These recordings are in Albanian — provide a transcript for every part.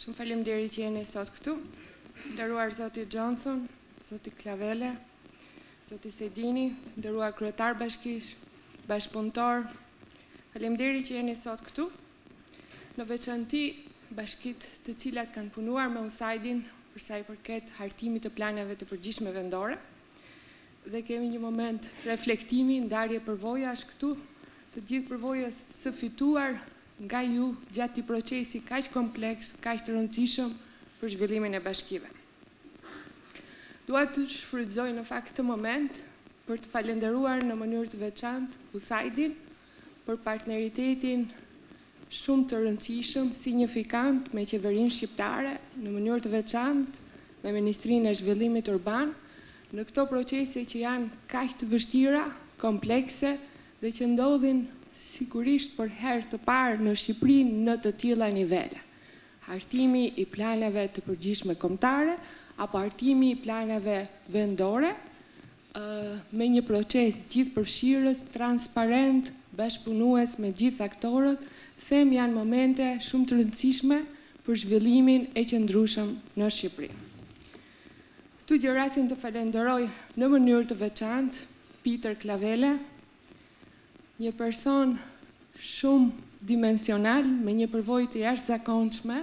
Shumë faleminderit që jeni sot këtu. Nderuar zoti Johnson, zoti Klavele, zoti Sedini, nderuar kryetar bashkish, bashkëpunëtor. Faleminderit që jeni sot këtu. Në veçanti bashkitë të cilat kanë punuar me USAID-in për sa i përket hartimit të planeve të përgjithshme vendore. Dhe kemi një moment reflektimi, ndarje përvojash këtu, të gjithë përvojës së fituar nga ju gjatë këtij procesi kaq kompleks, kaq të rëndësishëm për zhvillimin e bashkive. Dua të shfrytëzoj në fakt këtë moment për të falenderuar në mënyrë të veçantë USAID-in për partneritetin shumë të rëndësishëm, signifikant me qeverinë shqiptare, në mënyrë të veçantë me Ministrinë e Zhvillimit Urban, në këto procese që janë kaq të vështira, komplekse dhe që ndodhin sigurisht për herë të parë në Shqipëri në të tilla nivele. Hartimi i planeve të përgjithshme kombëtare apo hartimi i planeve vendore me një proces gjithëpërfshirës, transparent, bashkëpunues me gjithë aktorët, them janë momente shumë të rëndësishme për zhvillimin e qëndrueshëm në Shqipëri. Këtu gjë rastin të falenderoj në mënyrë të veçantë Peter Klavele, një person shumë dimensional me një përvojë të jashtëzakonshme,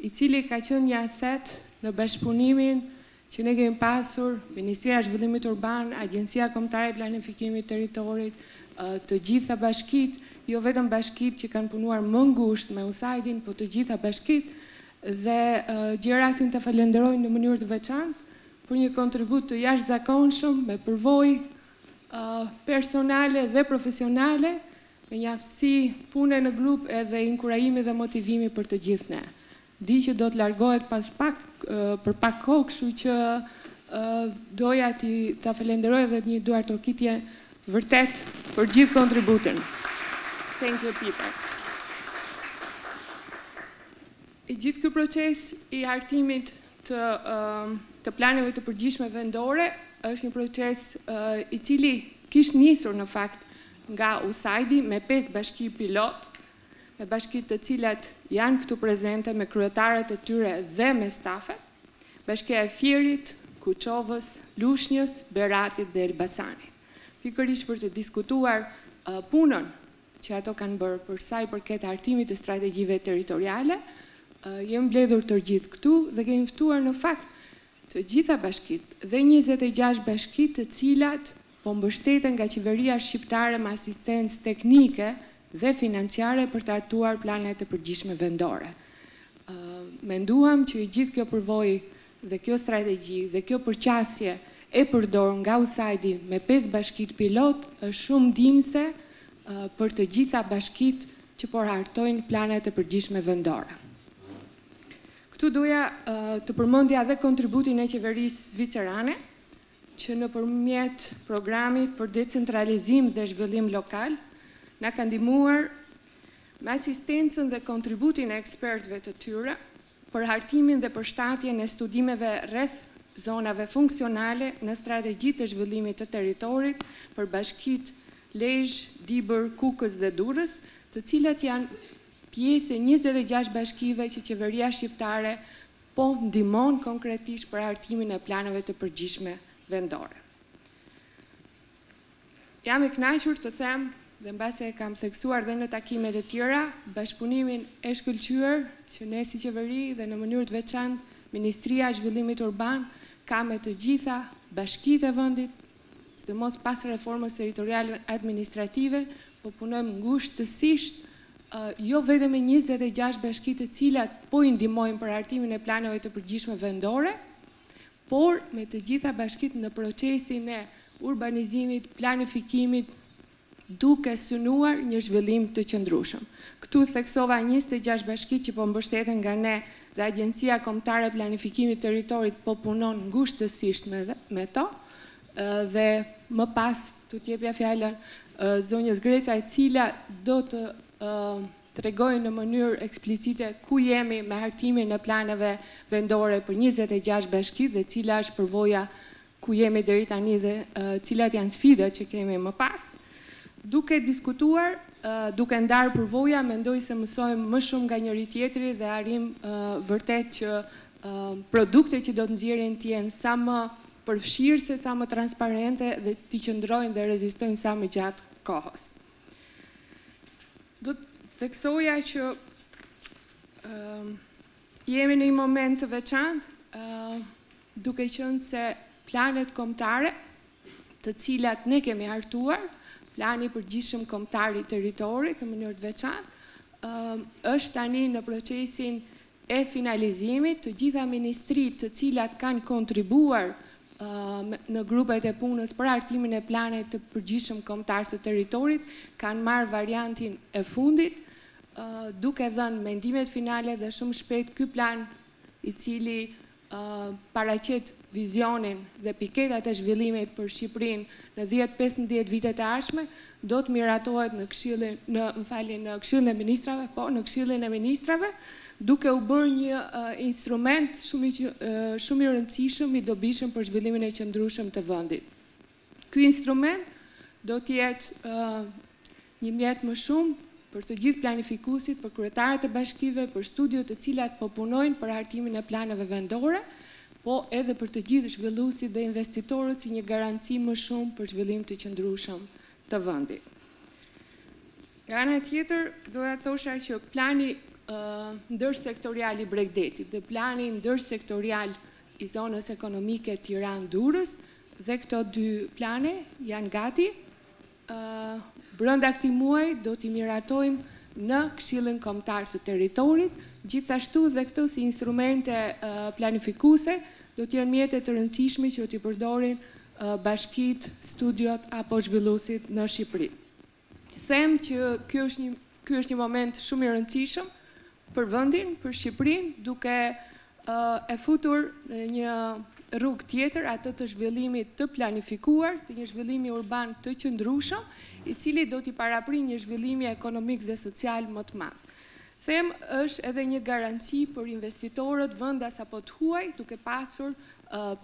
i cili ka qenë një aset në bashkëpunimin që ne kemi pasur Ministria e Zhvillimit Urban, Agjencia Kombëtare e Planifikimit Territorit, të gjitha bashkitë, jo vetëm bashkitë që kanë punuar më ngushtë me USAID-in, por të gjitha bashkitë dhe gjë rastin të falenderoj në mënyrë të veçantë për një kontribut të jashtëzakonshëm me përvojë personale dhe profesionale, me një aftësi pune në grup edhe inkurajimi dhe motivimi për të gjithë ne. Di që do të largohet për pak kohë, kështu që doja ta falenderoj edhe një duartokitje vërtet për gjithë kontributin. Thank you, Peter. I gjithë ky proces i hartimit të planeve të përgjithshme vendore është një proces i cili kishte nisur në fakt nga USAID-i me 5 bashki pilot, me bashkitë të cilat janë këtu prezente me kryetarët e tyre dhe me stafet, Bashkia e Fierit, Kuçovës, Lushnjës, Beratit dhe Elbasanit. Pikërisht për të diskutuar punën që ato kanë bërë për sa i përket hartimit të strategjive territoriale, jemi mbledhur të gjithë këtu dhe kemi ftuar në fakt të gjitha bashkitë dhe 26 bashkitë të cilat po mbështeten nga qeveria shqiptare me asistencë teknike dhe financiare për të hartuar planet e përgjithshme vendore. Menduam që i gjithë kjo përvojë dhe kjo strategji dhe kjo përqasje e përdorur nga USAID-i me 5 bashkitë pilot është shumë ndihmëse për të gjitha bashkitë që po hartojnë planet e përgjithshme vendore. Këtu doja të përmendja edhe kontributin e qeverisë zvicerane, që nëpërmjet programit për decentralizim dhe zhvillim lokal, na ka ndihmuar me asistencën dhe kontributin e ekspertëve të tyre për hartimin dhe përshtatjen e studimeve rreth zonave funksionale në strategjitë të zhvillimit të territorit për bashkitë Lezhë, Dibër, Kukës dhe Durrës, të cilat janë pjesë e 26 bashkive që qeveria shqiptare po ndihmon konkretisht për hartimin e planeve të përgjithshme vendore. Jam e kënaqur të them, dhe mbase e kam theksuar dhe në takimet e tjera, bashkëpunimin e shkëlqyer që ne si qeveri dhe në mënyrë të veçantë Ministria e Zhvillimit Urban ka me të gjitha bashkitë e vendit, sidomos pas reformës territoriale administrative, po punojmë ngushtësisht jo vetëm me 26 bashkitë të cilat po i ndihmojnë për hartimin e planeve të përgjithshme vendore, por me të gjitha bashkitë në procesin e urbanizimit, planifikimit, duke synuar një zhvillim të qëndrueshëm. Këtu theksova 26 bashkitë që po mbështeten nga ne dhe Agjencia Kombëtare e Planifikimit Territorit po punon ngushtësisht me to, dhe më pas t'u jepja fjalën zonjës Greca, e cila do të tregojë në mënyrë eksplicite ku jemi me hartimin e planeve vendore për 26 bashkitë dhe cila është përvoja ku jemi deri tani dhe cilat janë sfidat që kemi më pas. Duke diskutuar, duke ndarë përvoja, mendoj se mësojmë më shumë nga njëri tjetri dhe arrim vërtet që produktet që do të nxjerrin të jenë sa më përfshirëse, sa më transparente dhe të qëndrojnë dhe rezistojnë sa më gjatë kohës. Do të theksoja që jemi në një moment të veçantë, duke qenë se planet kombëtare, të cilat ne kemi hartuar, plani i përgjithshëm kombëtar i territorit në mënyrë të veçantë, është tani në procesin e finalizimit. Të gjitha ministritë të cilat kanë kontribuar në grupet e punës për hartimin e planit të përgjithshëm kombëtar të territorit kanë marrë variantin e fundit, duke dhënë mendimet finale dhe shumë shpejt ky plan i cili paraqet vizionin dhe piketat e zhvillimit për Shqipërinë në 10-15 vitet e ardhshme do të miratohet në Këshillin e Ministrave, në Këshillin e Ministrave, duke u bërë një instrument shumë i rëndësishëm, i dobishëm për zhvillimin e qëndrueshëm të vendit. Ky instrument do të jetë një mjet më shumë për të gjithë planifikuesit, për kryetarët e bashkive, për studiot të cilat po punojnë për hartimin e planeve vendore, po edhe për të gjithë zhvilluesit dhe investitorët si një garanci më shumë për zhvillim të qëndrueshëm të vendit. Nga ana tjetër, doja të thosha që plani ndërsektorial i Bregdetit dhe plani ndërsektorial i zonës ekonomike Tiranë-Durrës dhe këto dy plane janë gati. Brenda këtij muaji do t'i miratojmë në Këshillin Kombëtar të Territorit, gjithashtu dhe këto si instrumente planifikuese do t'jenë mjete të rëndësishme që t'i përdorin bashkitë, studiot apo zhvilluesit në Shqipëri. Them që ky është një moment shumë i rëndësishëm për vendin, për Shqipërinë, duke e futur në një rrugë tjetër, atë të zhvillimit të planifikuar, të një zhvillimi urban të qëndrueshëm, i cili do t'i paraprijë një zhvillimi ekonomik dhe social më të madh. Them është edhe një garanci për investitorët vendas apo të huaj, duke pasur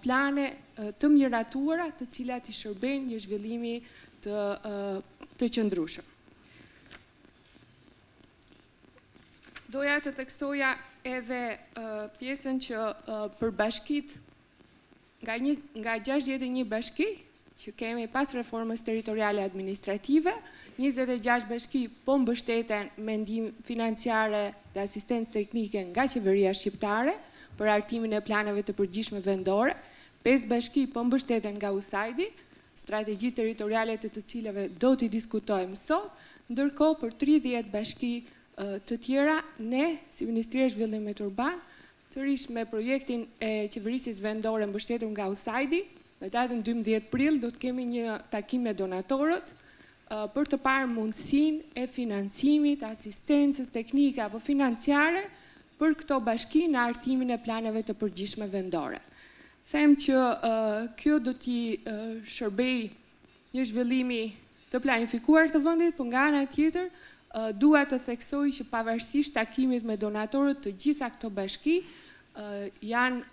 plane të miratuara, të cilat i shërbejnë një zhvillimi të qëndrueshëm. Doja të theksoja edhe pjesën që për bashkitë, nga 61 bashki që kemi pas reformës territoriale administrative, 26 bashki po mbështeten me ndihmë financiare dhe asistencë teknike nga qeveria shqiptare për hartimin e planeve të përgjithshme vendore, 5 bashki po mbështeten nga USAID-i, strategji territoriale të cilave do t'i diskutojmë sot, ndërkohë për 30 bashki të tjera, ne, si Ministria e Zhvillimit Urban, sërish me projektin e qeverisjes vendore mbështetur nga USAID-i, në datën 12 prill do të kemi një takim me donatorët për të parë mundësinë e financimit, asistencës teknike apo financiare për këto bashki në hartimin e planeve të përgjithshme vendore. Them që kjo do t'i shërbejë një zhvillimi të planifikuar të vendit, por nga ana tjetër dua të theksoj që pavarësisht takimit me donatorët, të gjitha këto bashki janë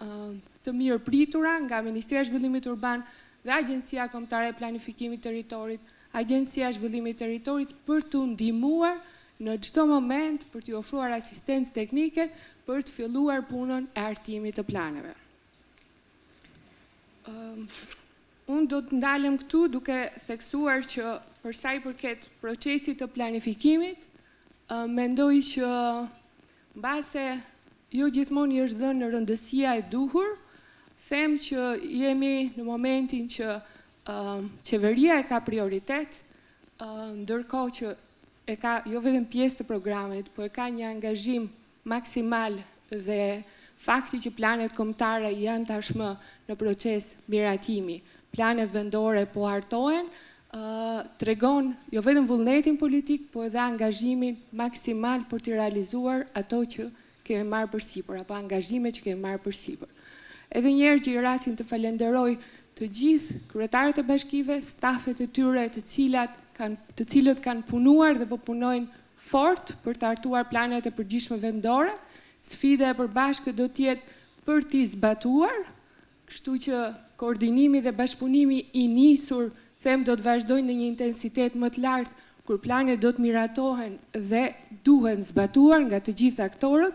të mirë pritura nga Ministria e Zhvillimit Urban dhe Agjencia Kombëtare e Planifikimit Territorit, Agjencia e Zhvillimit Territorit për të ndihmuar në çdo moment për t'i ofruar asistencë teknike për të filluar punën e hartimit të planeve. Unë do të ndalem këtu duke theksuar që për sa i përket procesit të planifikimit, mendoj që mbase jo gjithmonë i është dhënë rëndësia e duhur, them që jemi në momentin që qeveria e ka prioritet, ndërkohë që e ka jo vetëm pjesë të programit, po e ka një angazhim maksimal dhe fakti që planet kombëtare janë tashmë në proces miratimi, planet vendore po hartohen, tregon jo vetëm vullnetin politik, po edhe angazhimin maksimal për të realizuar ato që kemi marrë përsipër, apo angazhime që kemi marrë përsipër. Edhe njerë që i rasin të falenderoj të gjithë kryetarët e bashkive, stafet e tyre të cilët kanë punuar dhe po punojnë fort për të hartuar planet e përgjithshme vendore. Sfida e përbashkët do t'jetë për t'i zbatuar, kështu që koordinimi dhe bashkëpunimi i nisur them do të vazhdojnë në një intensitet më të lartë, kur planet do të miratohen dhe duhen zbatuar nga të gjithë aktorët.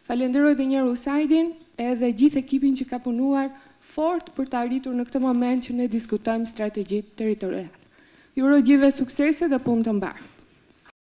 Falenderoj edhe një herë USAID-in edhe gjithë ekipin që ka punuar fort për të arritur në këtë moment që ne diskutojmë strategjitë territoriale. Ju uroj gjithëve suksese dhe punë të mbarë.